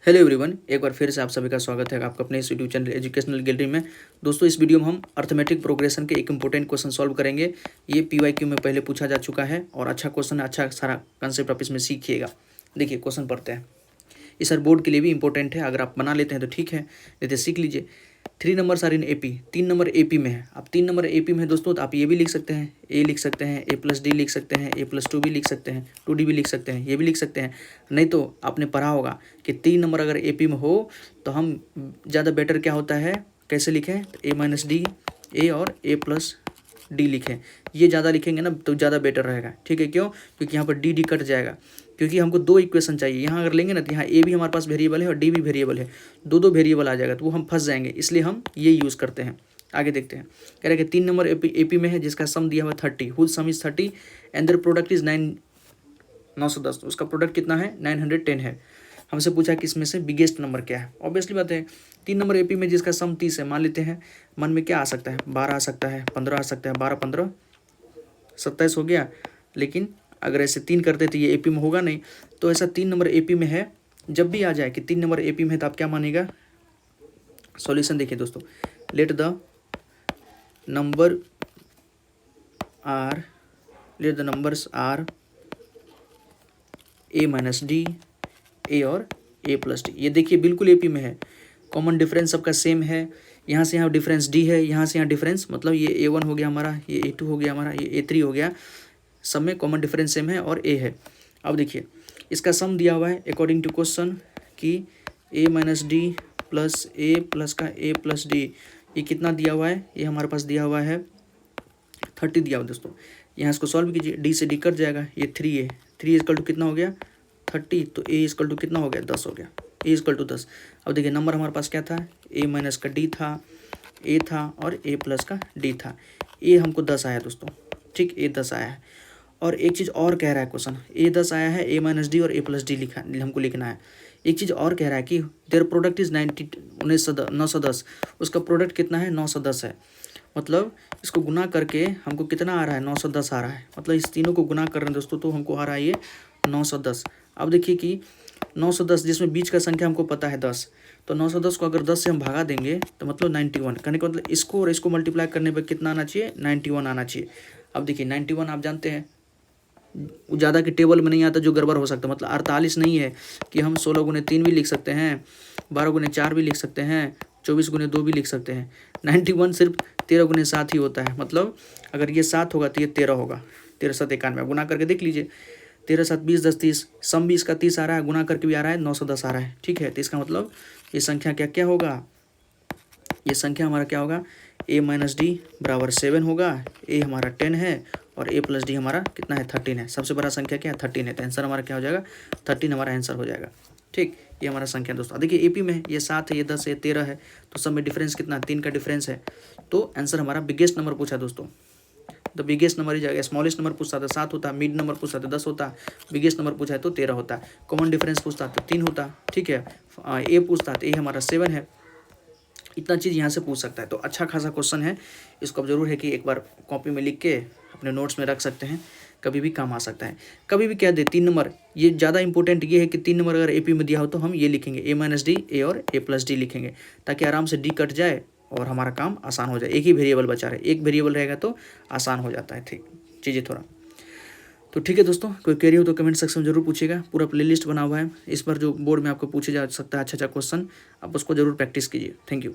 Hello everyone, एक बार फिर से आप सभी का स्वागत है आपका अपने इस यूट्यूब चैनल एजुकेशनल गैलरी में। दोस्तों, इस वीडियो में हम अर्थमेटिक प्रोग्रेशन के एक इंपॉर्टेंट क्वेश्चन सॉल्व करेंगे। ये पीवाईक्यू में पहले पूछा जा चुका है और अच्छा क्वेश्चन, अच्छा सारा कंसेप्ट आप इसमें सीखिएगा। देखिए क्वेश्चन पढ़ते हैं। ये सर बोर्ड के लिए भी इंपॉर्टेंट है, अगर आप बना लेते हैं तो ठीक है, नहीं तो सीख लीजिए। 3 numbers are in AP, 3 number AP में है। अब 3 नंबर एपी में है दोस्तों, तो आप ये भी लिख सकते हैं, ए लिख सकते हैं, ए प्लस डी लिख सकते हैं, ए प्लस टू भी लिख सकते हैं, 2D भी लिख सकते हैं, ये भी लिख सकते हैं। नहीं तो आपने पढ़ा होगा कि 3 नंबर अगर एपी में हो तो हम ज़्यादा बेटर क्या होता है, कैसे लिखें, तो ए माइनस डी, ए और ए प्लस डी लिखें। ये ज़्यादा लिखेंगे ना तो ज़्यादा बेटर रहेगा। ठीक है, क्यों? क्योंकि यहाँ पर डी कट जाएगा, क्योंकि हमको 2 इक्वेशन चाहिए। यहाँ अगर लेंगे ना तो यहाँ ए भी हमारे पास वेरिएबल है और डी भी वेरिएबल है, दो वेरिएबल आ जाएगा तो वो हम फंस जाएंगे, इसलिए हम ये यूज़ करते हैं। आगे देखते हैं। कह रहे हैं कि 3 नंबर एपी में है जिसका सम दिया हुआ 30, whose sum is 30 and their product is 910। उसका प्रोडक्ट कितना है? 910 है। हमसे पूछा कि इसमें से बिगेस्ट नंबर क्या है। ऑब्वियसली बात है, 3 नंबर एपी में जिसका सम 30 है, मान लेते हैं मन में क्या आ सकता है, 12 आ सकता है, 15 आ सकता है, 12 15 27 हो गया। लेकिन अगर ऐसे 3 करते तो ये एपी में होगा नहीं, तो ऐसा 3 नंबर एपी में है। जब भी आ जाए कि 3 नंबर एपी में है तो आप क्या मानेगा? सॉल्यूशन देखिए दोस्तों, let the numbers are A minus D, A और ए प्लस डी। ये देखिए बिल्कुल एपी में है, कॉमन डिफरेंस सबका सेम है। यहाँ से यहाँ डिफरेंस डी है, यहाँ से यहाँ डिफरेंस, मतलब ये A1 हो गया हमारा, ये A2 हो गया हमारा, ये A3 हो गया। सब में कॉमन डिफरेंस सेम है और A है। अब देखिए इसका सम दिया हुआ है अकॉर्डिंग टू क्वेश्चन कि A minus D plus A plus का A प्लस डी, ये कितना दिया हुआ है? ये हमारे पास दिया हुआ है 30 दिया हुआ दोस्तों। यहाँ इसको सॉल्व कीजिए, डी से डी कट जाएगा, ये 3 है, 3 इजकल टू कितना हो गया? 30। तो A इजकल टू कितना हो गया? 10 हो गया, A इजकल टू 10। अब देखिए नंबर हमारे पास क्या था? A माइनस का D था, A था और A प्लस का D था। A हमको 10 आया दोस्तों, ठीक, A 10 आया है। और एक चीज़ और कह रहा है क्वेश्चन, A 10 आया है, A माइनस डी और A प्लस डी लिखा हमको लिखना है। एक चीज़ और कह रहा है कि देयर प्रोडक्ट इज़ 910, उसका प्रोडक्ट कितना है? 910 है। मतलब इसको गुना करके हमको कितना आ रहा है? 910 आ रहा है। मतलब इस तीनों को गुना कर रहे हैं दोस्तों, तो हमको आ रहा है ये 910। अब देखिए कि 910 जिसमें बीच का संख्या हमको पता है 10, तो 910 को अगर 10 से हम भगा देंगे तो मतलब 91। कहने का मतलब इसको और इसको मल्टीप्लाई करने पर कितना आना चाहिए? 91 आना चाहिए। अब देखिए 91 आप जानते हैं ज़्यादा के टेबल में नहीं आता जो गड़बड़ हो सकता है। मतलब 48 नहीं है कि हम 16 गुने 3 भी लिख सकते हैं, 12 गुने 4 भी लिख सकते हैं, 24 गुने 2 भी लिख सकते हैं। 91 सिर्फ 13 गुने 7 ही होता है। मतलब अगर ये 7 होगा तो ये 13 होगा। 13 7 91 गुना करके देख लीजिए, 13 7 20 10 30, सम भी इसका 30 आ रहा है, गुना करके भी आ रहा है, 910 आ रहा है। ठीक है, तो इसका मतलब ये संख्या क्या क्या होगा? ये संख्या हमारा क्या होगा? A माइनस डी बराबर 7 होगा, A हमारा 10 है और A प्लस डी हमारा कितना है? 13 है। सबसे बड़ा संख्या क्या है? 13 है। तो आंसर हमारा क्या हो जाएगा? 13 हमारा आंसर हो जाएगा। ठीक, ये हमारा संख्या दोस्तों। देखिए एपी में है, ये 7 है, ये 10 है, 13 है, तो सब में डिफरेंस कितना? 3 का डिफरेंस है। तो आंसर हमारा बिगेस्ट नंबर पूछा दोस्तों। द बिगेस्ट नंबर ही जाएगा। स्मॉलेस्ट नंबर पूछता था 7 होता, मिड नंबर पूछता था 10 होता, बिगेस्ट नंबर पूछा है तो 13 होता, कॉमन डिफरेंस पूछता तो 3 होता। ठीक है, ए पूछता तो ए हमारा 7 है। इतना चीज़ यहाँ से पूछ सकता है, तो अच्छा खासा क्वेश्चन है। इसको अब जरूर है कि एक बार कॉपी में लिख के अपने नोट्स में रख सकते हैं, कभी भी काम आ सकता है। कभी भी क्या दे 3 नंबर, ये ज़्यादा इंपॉर्टेंट ये है कि 3 नंबर अगर एपी में दिया हो तो हम ये लिखेंगे A माइनस डी, ए और A प्लस डी लिखेंगे, ताकि आराम से डी कट जाए और हमारा काम आसान हो जाए। एक ही वेरिएबल बचा रहे, एक वेरिएबल रहेगा तो आसान हो जाता है। ठीक, चीज़ें थोड़ा तो ठीक है दोस्तों। कोई क्वेरी हो तो कमेंट सेक्शन में जरूर पूछिएगा। पूरा प्लेलिस्ट बना हुआ है, इस पर जो बोर्ड में आपको पूछे जा सकता है अच्छा अच्छा क्वेश्चन, आप उसको जरूर प्रैक्टिस कीजिए। Thank you.